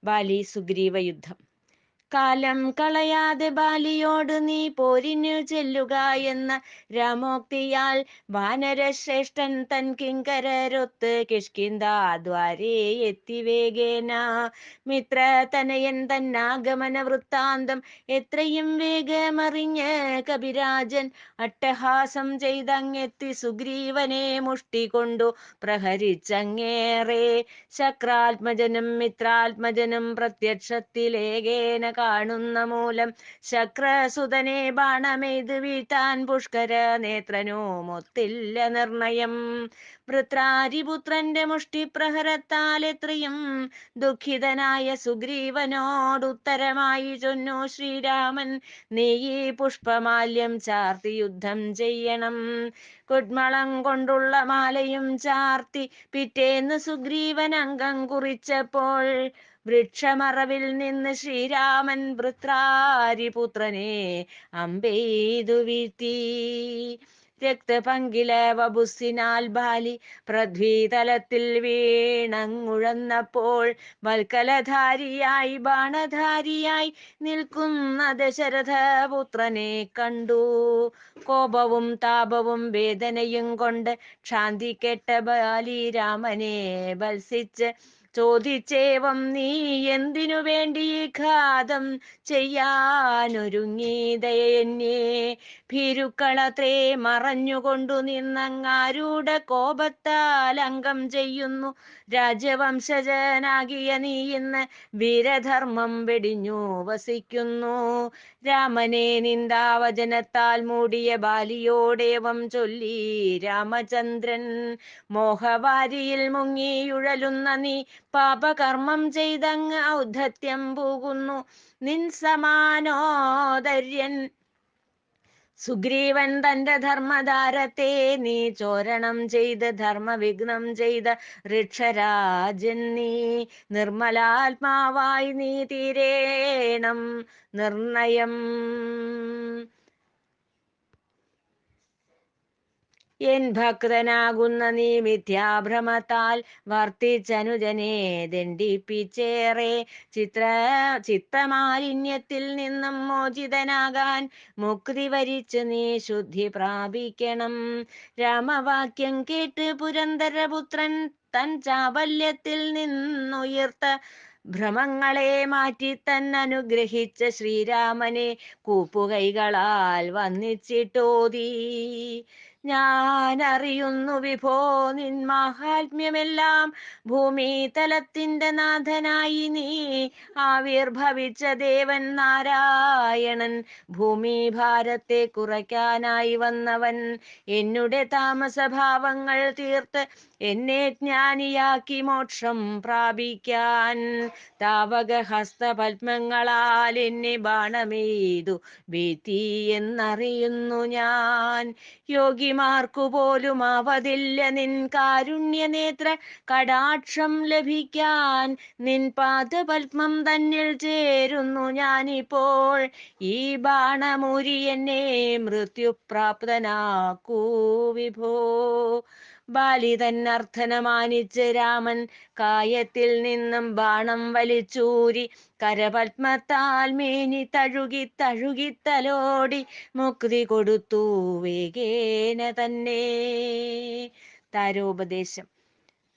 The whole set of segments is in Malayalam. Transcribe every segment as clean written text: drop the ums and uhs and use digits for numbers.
ബാലി സുഗ്രീവ യുദ്ധം. കാലം കളയാതെ ബാലിയോട് നീ പോരിനു ചെല്ലുക എന്ന രാമോക്തിയാൽ വാനരശ്രേഷ്ഠൻ തൻ കിങ്കരരൊത്ത് കിഷ്കിന്ധാദ്വാരേ എത്തി വേഗേന. മിത്രതനയൻ തന്നാഗമന വൃത്താന്തം എത്രയും വേഗമറിഞ്ഞ് കപിരാജൻ അട്ടഹാസം ചെയ്തങ്ങെത്തി സുഗ്രീവനെ മുഷ്ടി കൊണ്ടു പ്രഹരിച്ചങ്ങേറെ. ശക്രാത്മജനും മിത്രാത്മജനും പ്രത്യക്ഷത്തിലേകേന കാണുന്ന മൂലം ശക്രസുതനെ ബാണമെയ്ത് വീഴ്ത്താൻ പുഷ്കര നേത്രനുമൊത്തില്ല നിർണയം. വൃത്രാരിപുത്രന്റെ മുഷ്ടിപ്രഹരത്താൽ എത്രയും ദുഃഖിതനായ സുഗ്രീവനോടുത്തരമായി ചൊന്നു ശ്രീരാമൻ, നീ ഈ പുഷ്പമാല്യം ചാർത്തി യുദ്ധം ചെയ്യണം. കുഡ്മളം കൊണ്ടുള്ള മാലയും ചാർത്തി പിറ്റേന്ന് സുഗ്രീവൻ അംഗം കുറിച്ചപ്പോൾ വൃക്ഷമറവിൽ നിന്ന് ശ്രീരാമൻ വൃത്രാരിപുത്രനെ അമ്പെയ്തു വീഴ്ത്തി. രക്തപങ്കില വപുസ്സിനാൽ ബാലി പൃഥ്വീതലത്തിൽ വീണങ്ങുഴന്നപ്പോൾ വൽക്കലധാരിയായി ബാണധാരിയായി നിൽക്കുന്ന ദശരഥപുത്രനെ കണ്ടു. കോപവും താപവും വേദനയും കൊണ്ട് ക്ഷാന്തി കെട്ട ബാലി രാമനെ ഭത്സിച്ച് ചോദിച്ചേവം, നീ എന്തിനു വേണ്ടി ഘാതം ചെയ്യാനൊരുങ്ങീതയെന്നേ? ഭീരുക്കളത്രേ മറഞ്ഞുകൊണ്ടു നിന്നങ്ങാരുടെ കോപത്താൽ അംഗം ചെയ്യുന്നു. രാജവംശജനാകിയ നീ ഇന്ന് വീരധർമ്മം വെടിഞ്ഞു വസിക്കുന്നു. രാമനെ നിന്ദാവചനത്താൽ മൂടിയ ബാലിയോടേവം ചൊല്ലി രാമചന്ദ്രൻ, മോഹവാരിയിൽ മുങ്ങിയുഴലുന്ന നീ പാപകർമ്മം ചെയ്തങ്ങ് ഔദ്ധത്യം പോകുന്നു. നിൻ സമാനോദര്യൻ സുഗ്രീവൻ തന്റെ ധർമ്മധാരത്തെ നീ ചോരണം ചെയ്ത് ധർമ്മവിഘ്നം ചെയ്ത ഋക്ഷരാജൻ നീ. നിർമ്മലാത്മാവായി നീ തീരേണം നിർണയം. എൻ ഭക്തനാകുന്ന നീ മിഥ്യാഭ്രമത്താൽ വർത്തിച്ചനുജനെ ദണ്ഡിപ്പിച്ചേറെ ചിത്തമാലിന്യത്തിൽ നിന്നും മോചിതനാകാൻ മുക്തി വരിച്ച് നീ ശുദ്ധി പ്രാപിക്കണം. രാമവാക്യം കേട്ട് പുരന്ദരപുത്രൻ തൻ ചാബല്യത്തിൽ നിന്നുയർത്ത ഭ്രമങ്ങളെ മാറ്റി തന്നനുഗ്രഹിച്ച ശ്രീരാമനെ കൂപ്പുകൈകളാൽ വന്ദിച്ചിട്ടോതി, ഞാൻ അറിയുന്നു വിഭോ നിൻ മാഹാത്മ്യമെല്ലാം. ഭൂമിതലത്തിന്റെ നാഥനായി നീ ആവിർഭവിച്ച ദേവൻ നാരായണൻ, ഭൂമിഭാരത്തെ കുറയ്ക്കാനായി വന്നവൻ. എന്നുടെ താമസഭാവങ്ങൾ തീർത്ത് എന്നെ ജ്ഞാനിയാക്കി മോക്ഷം പ്രാപിക്കാൻ താവകഹസ്തപത്മങ്ങളാൽ എന്നെ ബാണമെയ്തു വീഴ്ത്തി എന്നറിയുന്നു ഞാൻ. യോഗിമാർക്കു പോലും ആവതില്ല നിൻ കാരുണ്യനേത്ര കടാക്ഷം ലഭിക്കാൻ. നിൻ പാദപത്മം തന്നിൽ ചേരുന്നു ഞാനിപ്പോൾ. ഈ ബാണമൂരി എന്നെ മൃത്യുപ്രാപ്തനാക്കൂ വിഭോ. ബാലി തന്നർത്ഥന മാനിച്ച് രാമൻ കായത്തിൽ നിന്നും ബാണം വലിച്ചൂരി കരപത്മത്താൽ മേനി തഴുകി തലോടി മുക്തി കൊടുത്തു വേഗേന തന്നെ. താരോപദേശം.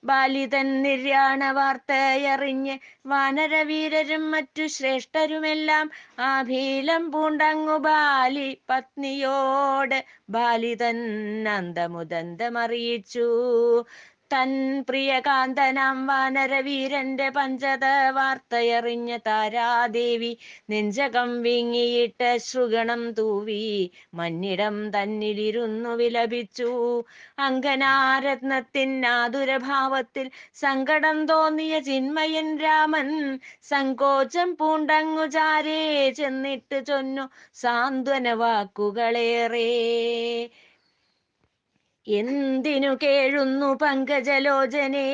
ബാലിതൻ നിര്യാണ വാർത്തയറിഞ്ഞ് വാനരവീരരും മറ്റു ശ്രേഷ്ഠരുമെല്ലാം ആഭീലം പൂണ്ടങ്ങു ബാലി പത്നിയോട് ബാലിതൻ അന്തമുദന്തമറിയിച്ചു. തൻ പ്രിയകാന്തനാം വാനരവീരന്റെ പഞ്ചത വാർത്തയറിഞ്ഞ താരാദേവി നെഞ്ചകം വിങ്ങിയിട്ട് ശ്രുഗണം തൂവി മന്നിടം തന്നിലിരുന്നു വിലപിച്ചു. അങ്കനാരത്നത്തിനാതുരഭാവത്തിൽ സങ്കടം തോന്നിയ ചിന്മയൻ രാമൻ സങ്കോചം പൂണ്ടങ്ങു ചാരേ ചെന്നിട്ട് ചൊന്നു സാന്ത്വന വാക്കുകളേറെ. എന്തിനു കേഴുന്നു പങ്കജലോചനേ,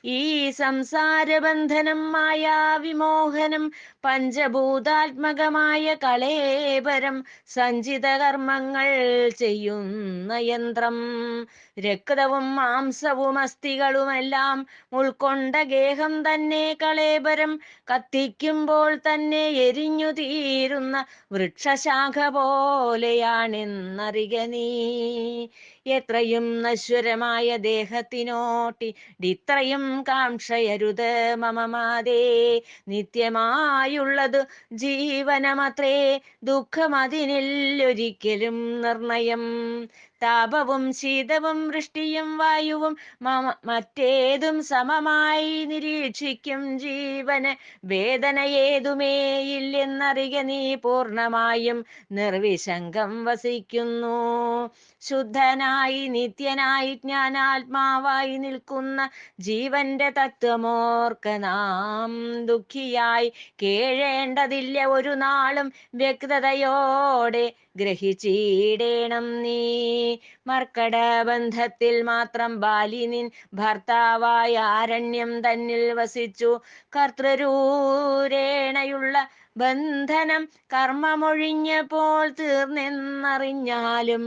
ഈ സംസാരബന്ധനം മായാവിമോഹനം പഞ്ചഭൂതാത്മകമായ കളേബരം സഞ്ചിത കർമ്മങ്ങൾ ചെയ്യുന്ന യന്ത്രം. രക്തവും മാംസവും അസ്ഥികളുമെല്ലാം ഉൾക്കൊണ്ട ഗേഹം തന്നെ കളേബരം കത്തിക്കുമ്പോൾ തന്നെ എരിഞ്ഞു തീരുന്ന വൃക്ഷശാഖ പോലെയാണെന്നറിക നീ. എത്രയും നശ്വരമായ ദേഹത്തിനോട്ടിടിത്രയും കാംക്ഷയരുത് മമമാതേ. നിത്യമായുള്ളത് ജീവനമത്രേ, ദുഃഖമതിനില്ലൊരിക്കലും നിർണയം. താപവും ശീതവും വൃഷ്ടിയും വായുവും മറ്റേതും സമമായി നിരീക്ഷിക്കും ജീവന് വേദന ഏതുമേയില്ലെന്നറിക നീ. പൂർണ്ണമായും നിർവിശങ്കം വസിക്കുന്നു, ശുദ്ധനായി നിത്യനായി ജ്ഞാനാത്മാവായി നിൽക്കുന്ന ജീവന്റെ തത്വമോർക്ക നാം. ദുഃഖിയായി കേഴേണ്ടതില്ല ഒരു നാളും, വ്യക്തതയോടെ ഗ്രഹിച്ചിടേണം നീ. മർക്കടബന്ധത്തിൽ മാത്രം ബാലിനിൻ ഭർത്താവായ ആരണ്യം തന്നിൽ വസിച്ചു കർത്തൃരൂരേണയുള്ള ബന്ധനം കർമ്മമൊഴിഞ്ഞപ്പോൾ തീർന്നെന്നറിഞ്ഞാലും.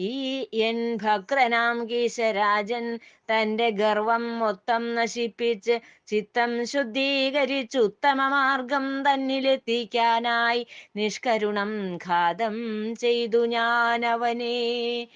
ഈ എൻ ഭക്തനാം കീശരാജൻ തന്റെ ഗർവം മൊത്തം നശിപ്പിച്ച് ചിത്തം ശുദ്ധീകരിച്ച് ഉത്തമമാർഗം തന്നിലെത്തിക്കാനായി നിഷ്കരുണം ഘാതം ചെയ്തു ഞാൻ അവനെ.